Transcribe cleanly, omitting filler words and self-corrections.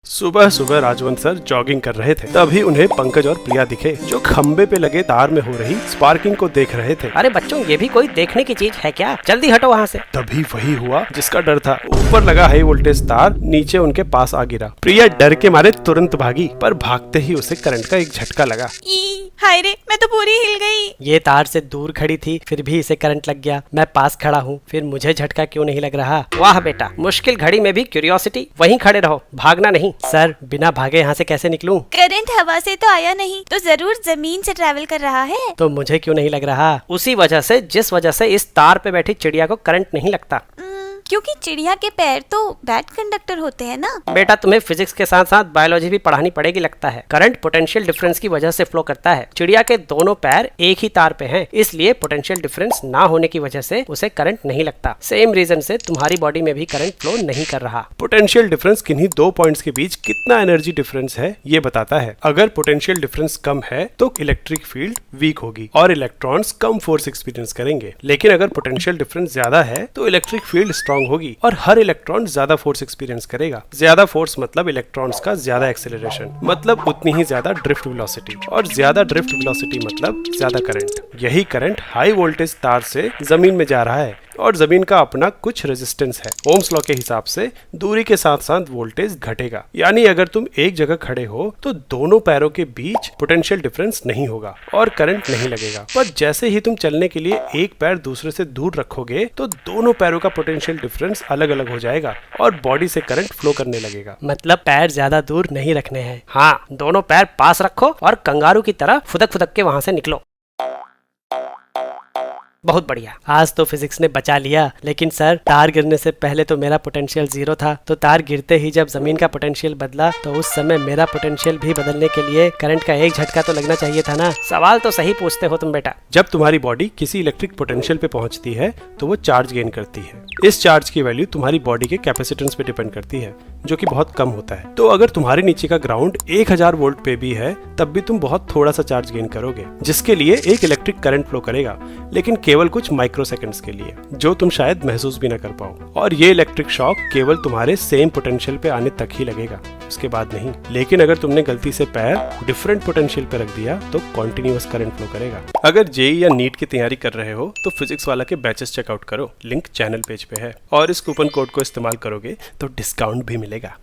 सुबह सुबह Rajwant sir jogging कर रहे थे, तभी उन्हें पंकज और प्रिया दिखे जो खंबे पे लगे तार में हो रही स्पार्किंग को देख रहे थे। अरे बच्चों, ये भी कोई देखने की चीज है क्या? जल्दी हटो वहाँ से। तभी वही हुआ जिसका डर था। ऊपर लगा हाई वोल्टेज तार नीचे उनके पास आ गिरा। प्रिया डर के मारे तुरंत भागी, पर भागते ही उसे करंट का एक झटका लगा। हाय रे, मैं तो पूरी हिल गई। ये तार से दूर खड़ी थी, फिर भी इसे करंट लग गया। मैं पास खड़ा हूँ, फिर मुझे झटका क्यों नहीं लग रहा? वाह बेटा, मुश्किल घड़ी में भी क्यूरियोसिटी। वहीं खड़े रहो, भागना नहीं। सर, बिना भागे यहाँ से कैसे निकलूं? करंट हवा से तो आया नहीं, तो जरूर जमीन से ट्रैवल कर रहा है। तो मुझे क्यों नहीं लग रहा? उसी वजह से जिस वजह से इस तार पे बैठी चिड़िया को करंट नहीं लगता। क्योंकि चिड़िया के पैर तो बैड कंडक्टर होते हैं ना। बेटा, तुम्हें फिजिक्स के साथ साथ बायोलॉजी भी पढ़ानी पड़ेगी लगता है। करंट पोटेंशियल डिफरेंस की वजह से फ्लो करता है। चिड़िया के दोनों पैर एक ही तार पे हैं, इसलिए पोटेंशियल डिफरेंस ना होने की वजह से उसे करंट नहीं लगता। सेम रीजन से तुम्हारी बॉडी में भी करंट फ्लो नहीं कर रहा। पोटेंशियल डिफरेंस किन्हीं दो पॉइंट्स के बीच कितना एनर्जी डिफरेंस है ये बताता है। अगर पोटेंशियल डिफरेंस कम है तो इलेक्ट्रिक फील्ड वीक होगी और इलेक्ट्रॉन्स कम फोर्स एक्सपीरियंस करेंगे। लेकिन अगर पोटेंशियल डिफरेंस ज्यादा है तो इलेक्ट्रिक फील्ड स्ट्रांग होगी और हर इलेक्ट्रॉन ज्यादा फोर्स एक्सपीरियंस करेगा। ज्यादा फोर्स मतलब इलेक्ट्रॉन्स का ज्यादा एक्सेलरेशन, मतलब उतनी ही ज्यादा ड्रिफ्ट वेलोसिटी, और ज्यादा ड्रिफ्ट वेलोसिटी मतलब ज्यादा करंट। यही करंट हाई वोल्टेज तार से जमीन में जा रहा है और जमीन का अपना कुछ रेजिस्टेंस है। ओम्स लॉ के हिसाब से दूरी के साथ साथ वोल्टेज घटेगा। यानी अगर तुम एक जगह खड़े हो तो दोनों पैरों के बीच पोटेंशियल डिफरेंस नहीं होगा और करंट नहीं लगेगा। पर जैसे ही तुम चलने के लिए एक पैर दूसरे से दूर रखोगे तो दोनों पैरों का पोटेंशियल डिफरेंस अलग अलग हो जाएगा और बॉडी से करंट फ्लो करने लगेगा। मतलब पैर ज्यादा दूर नहीं रखने हैं। हाँ, दोनों पैर पास रखो और कंगारू की तरह फुदक फुदक के वहाँ से निकलो। बहुत बढ़िया, आज तो फिजिक्स ने बचा लिया। लेकिन सर, तार गिरने से पहले तो मेरा पोटेंशियल 0 था, तो तार गिरते ही जब जमीन का पोटेंशियल बदला तो उस समय मेरा पोटेंशियल भी बदलने के लिए करंट का एक झटका तो लगना चाहिए था ना। सवाल तो सही पूछते हो तुम बेटा। जब तुम्हारी बॉडी किसी इलेक्ट्रिक पोटेंशियल पे पहुंचती है तो वो चार्ज गेन करती है। इस चार्ज की वैल्यू तुम्हारी बॉडी के कैपेसिटेंस पे डिपेंड करती है, जो कि बहुत कम होता है। तो अगर तुम्हारे नीचे का ग्राउंड 1000 वोल्ट पे भी है तब भी तुम बहुत थोड़ा सा चार्ज गेन करोगे, जिसके लिए एक इलेक्ट्रिक करंट फ्लो करेगा, लेकिन केवल कुछ माइक्रो सेकंड्स के लिए, जो तुम शायद महसूस भी ना कर पाओ। और ये इलेक्ट्रिक शॉक केवल तुम्हारे सेम पोटेंशियल पे आने तक ही लगेगा, उसके बाद नहीं। लेकिन अगर तुमने गलती से पैर डिफरेंट पोटेंशियल पे रख दिया तो कॉन्टिन्यूअस करंट फ्लो करेगा। अगर जेईई या नीट की तैयारी कर रहे हो तो फिजिक्स वाला के बैचेस चेकआउट करो, लिंक चैनल पेज पे है। और इस कूपन कोड को इस्तेमाल करोगे तो डिस्काउंट भी मिलेगा।